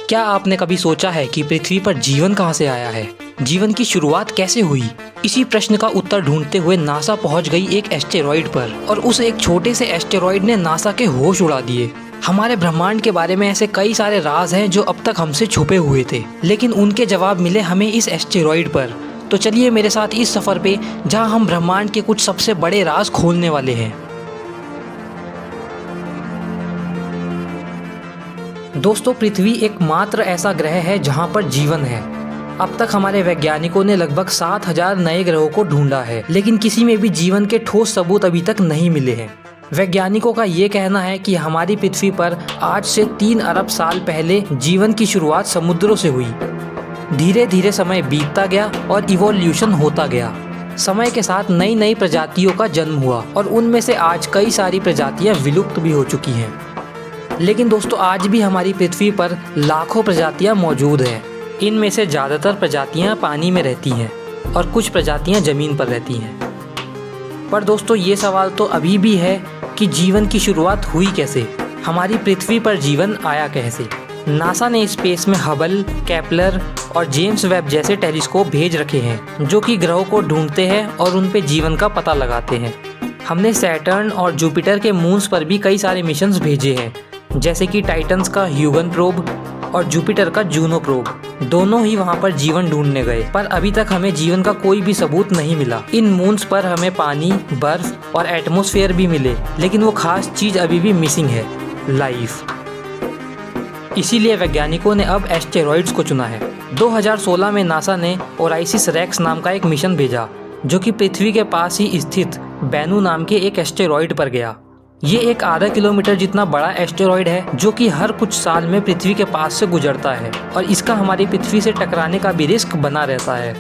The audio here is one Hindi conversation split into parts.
क्या आपने कभी सोचा है कि पृथ्वी पर जीवन कहां से आया है? जीवन की शुरुआत कैसे हुई? इसी प्रश्न का उत्तर ढूंढते हुए नासा पहुंच गई एक एस्टेरॉइड पर और उस एक छोटे से एस्टेरॉइड ने नासा के होश उड़ा दिए। हमारे ब्रह्मांड के बारे में ऐसे कई सारे राज हैं जो अब तक हमसे छुपे हुए थे, लेकिन उनके जवाब मिले हमें इस एस्टेरॉइड पर। तो चलिए मेरे साथ इस सफ़र पे, जहां हम ब्रह्मांड के कुछ सबसे बड़े राज खोलने वाले हैं। दोस्तों, पृथ्वी एकमात्र ऐसा ग्रह है जहां पर जीवन है। अब तक हमारे वैज्ञानिकों ने लगभग 7000 नए ग्रहों को ढूंढा है, लेकिन किसी में भी जीवन के ठोस सबूत अभी तक नहीं मिले हैं। वैज्ञानिकों का ये कहना है कि हमारी पृथ्वी पर आज से 3 अरब साल पहले जीवन की शुरुआत समुद्रों से हुई। धीरे धीरे समय बीतता गया और इवोल्यूशन होता गया। समय के साथ नई नई प्रजातियों का जन्म हुआ और उनमें से आज कई सारी प्रजातियां विलुप्त भी हो चुकी हैं। लेकिन दोस्तों, आज भी हमारी पृथ्वी पर लाखों प्रजातियां मौजूद हैं। इनमें से ज़्यादातर प्रजातियां पानी में रहती हैं और कुछ प्रजातियां ज़मीन पर रहती हैं। पर दोस्तों, ये सवाल तो अभी भी है कि जीवन की शुरुआत हुई कैसे? हमारी पृथ्वी पर जीवन आया कैसे? नासा ने स्पेस में हबल, केपलर और जेम्स वेब जैसे टेलीस्कोप भेज रखे हैं जो कि ग्रहों को ढूंढते हैं और उन पे जीवन का पता लगाते हैं। हमने सैटर्न और जुपिटर के मून्स पर भी कई सारे मिशंस भेजे हैं, जैसे कि टाइटन्स का ह्यूगन प्रोब और जुपिटर का जूनो प्रोब। दोनों ही वहां पर जीवन ढूंढने गए, पर अभी तक हमें जीवन का कोई भी सबूत नहीं मिला। इन मून्स पर हमें पानी, बर्फ और एटमॉस्फेयर भी मिले, लेकिन वो खास चीज अभी भी मिसिंग है, लाइफ। इसीलिए वैज्ञानिकों ने अब एस्टेरॉइड्स को चुना है। 2016 में नासा ने ओराइसिस रेक्स नाम का एक मिशन भेजा, जो कि पृथ्वी के पास ही स्थित बेनू नाम के एक एस्टेरॉइड पर गया। ये एक आधा किलोमीटर जितना बड़ा एस्टेरॉइड है जो कि हर कुछ साल में पृथ्वी के पास से गुजरता है और इसका हमारी पृथ्वी से टकराने का भी रिस्क बना रहता है।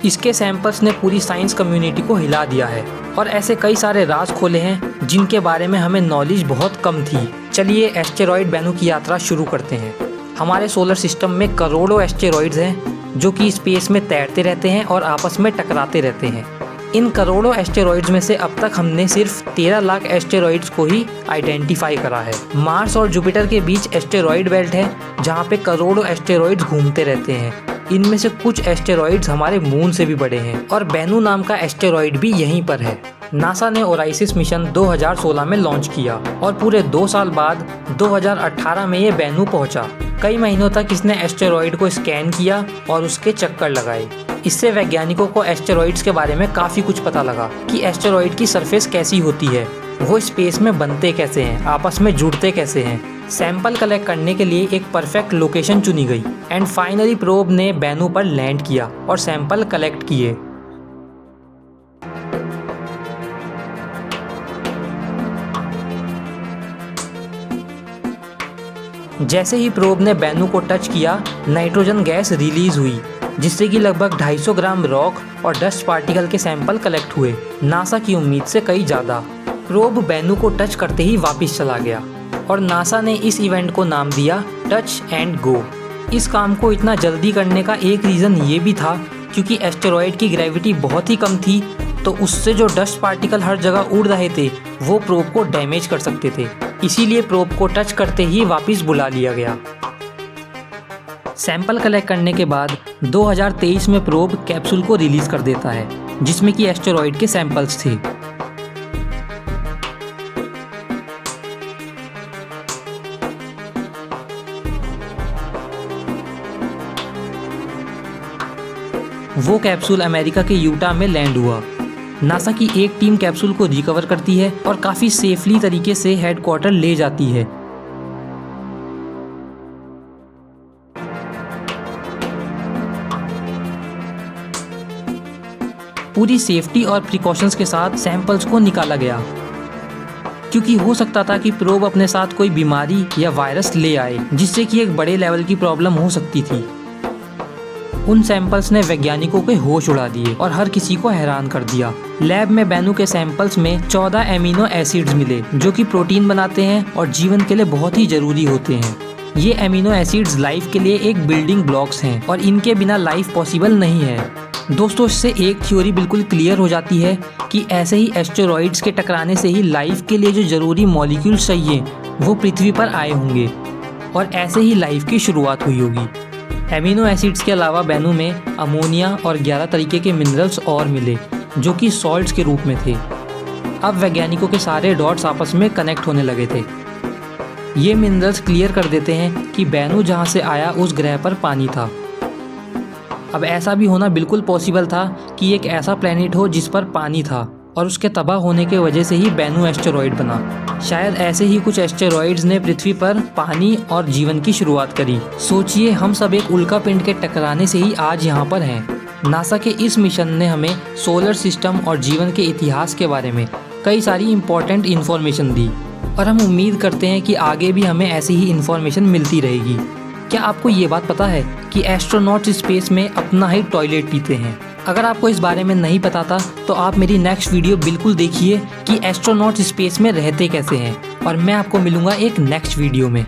इसके सैंपल्स ने पूरी साइंस कम्युनिटी को हिला दिया है और ऐसे कई सारे राज खोले हैं जिनके बारे में हमें नॉलेज बहुत कम थी। चलिए एस्टेरॉइड बेनू की यात्रा शुरू करते हैं। हमारे सोलर सिस्टम में करोड़ों एस्टेरॉइड्स हैं जो कि स्पेस में तैरते रहते हैं और आपस में टकराते रहते हैं। इन करोड़ों एस्टेरॉइड्स में से अब तक हमने सिर्फ 13 लाख एस्टेरॉइड्स को ही आइडेंटिफाई करा है। मार्स और जुपिटर के बीच एस्टेरॉइड बेल्ट है जहाँ पे करोड़ों एस्टेरॉइड्स घूमते रहते हैं। इनमें से कुछ एस्टेरॉइड्स हमारे मून से भी बड़े हैं और बेनू नाम का एस्टेरॉइड भी यहीं पर है। नासा ने ओराइसिस मिशन 2016 में लॉन्च किया और पूरे 2 साल बाद 2018 में ये बेनू पहुंचा। कई महीनों तक इसने एस्टेरॉइड को स्कैन किया और उसके चक्कर लगाए। इससे वैज्ञानिकों को एस्टेरॉइड्स के बारे में काफ़ी कुछ पता लगा कि एस्टेरॉइड की सरफेस कैसी होती है, वो स्पेस में बनते कैसे हैं, आपस में जुड़ते कैसे हैं। सैंपल कलेक्ट करने के लिए एक परफेक्ट लोकेशन चुनी गई एंड फाइनली प्रोब ने बेनू पर लैंड किया और सैंपल कलेक्ट किए। जैसे ही प्रोब ने बेनू को टच किया, नाइट्रोजन गैस रिलीज हुई, जिससे कि लगभग 250 ग्राम रॉक और डस्ट पार्टिकल के सैंपल कलेक्ट हुए। नासा की उम्मीद से कई ज़्यादा। प्रोब बेनू को टच करते ही वापस चला गया और नासा ने इस इवेंट को नाम दिया टच एंड गो। इस काम को इतना जल्दी करने का एक रीज़न ये भी था क्योंकि एस्टेरॉइड की ग्रेविटी बहुत ही कम थी, तो उससे जो डस्ट पार्टिकल हर जगह उड़ रहे थे वो प्रोब को डैमेज कर सकते थे। इसीलिए प्रोब को टच करते ही वापस बुला लिया गया। सैंपल कलेक्ट करने के बाद 2023 में प्रोब कैप्सूल को रिलीज कर देता है जिसमें कि एस्टेरॉइड के सैंपल्स थे। वो कैप्सूल अमेरिका के यूटा में लैंड हुआ। नासा की एक टीम कैप्सूल को रिकवर करती है और काफ़ी सेफली तरीके से हेडक्वार्टर ले जाती है। पूरी सेफ्टी और प्रिकॉशंस के साथ सैंपल्स को निकाला गया क्योंकि हो सकता था कि प्रोब अपने साथ कोई बीमारी या वायरस ले आए जिससे कि एक बड़े लेवल की प्रॉब्लम हो सकती थी। उन सैंपल्स ने वैज्ञानिकों के होश उड़ा दिए और हर किसी को हैरान कर दिया। लैब में बेनू के सैंपल्स में 14 एमिनो एसिड्स मिले जो कि प्रोटीन बनाते हैं और जीवन के लिए बहुत ही जरूरी होते हैं। ये एमिनो एसिड्स लाइफ के लिए एक बिल्डिंग ब्लॉक्स हैं और इनके बिना लाइफ पॉसिबल नहीं है। दोस्तों, इससे एक थ्योरी बिल्कुल क्लियर हो जाती है कि ऐसे ही एस्टेरॉइड्स के टकराने से ही लाइफ के लिए जो जरूरी मॉलिक्यूल्स चाहिए वो पृथ्वी पर आए होंगे। और ऐसे ही लाइफ की शुरुआत हुई होगी। एमिनो एसिड्स के अलावा बेनु में अमोनिया और 11 तरीके के मिनरल्स और मिले जो कि सॉल्ट्स के रूप में थे। अब वैज्ञानिकों के सारे डॉट्स आपस में कनेक्ट होने लगे थे। ये मिनरल्स क्लियर कर देते हैं कि बेनु जहाँ से आया उस ग्रह पर पानी था। अब ऐसा भी होना बिल्कुल पॉसिबल था कि एक ऐसा प्लेनेट हो जिस पर पानी था और उसके तबाह होने के वजह से ही बेनु एस्टेरॉयड बना। शायद ऐसे ही कुछ एस्टेरॉयड्स ने पृथ्वी पर पानी और जीवन की शुरुआत करी। सोचिए, हम सब एक उल्का पिंड के टकराने से ही आज यहाँ पर हैं। नासा के इस मिशन ने हमें सोलर सिस्टम और जीवन के इतिहास के बारे में कई सारी इम्पोर्टेंट इन्फॉर्मेशन दी और हम उम्मीद करते हैं कि आगे भी हमें ऐसी ही इन्फॉर्मेशन मिलती रहेगी। क्या आपको ये बात पता है कि एस्ट्रोनॉट्स स्पेस में अपना ही टॉयलेट पीते हैं? अगर आपको इस बारे में नहीं पता था तो आप मेरी नेक्स्ट वीडियो बिल्कुल देखिए कि एस्ट्रोनॉट्स स्पेस में रहते कैसे हैं, और मैं आपको मिलूंगा एक नेक्स्ट वीडियो में।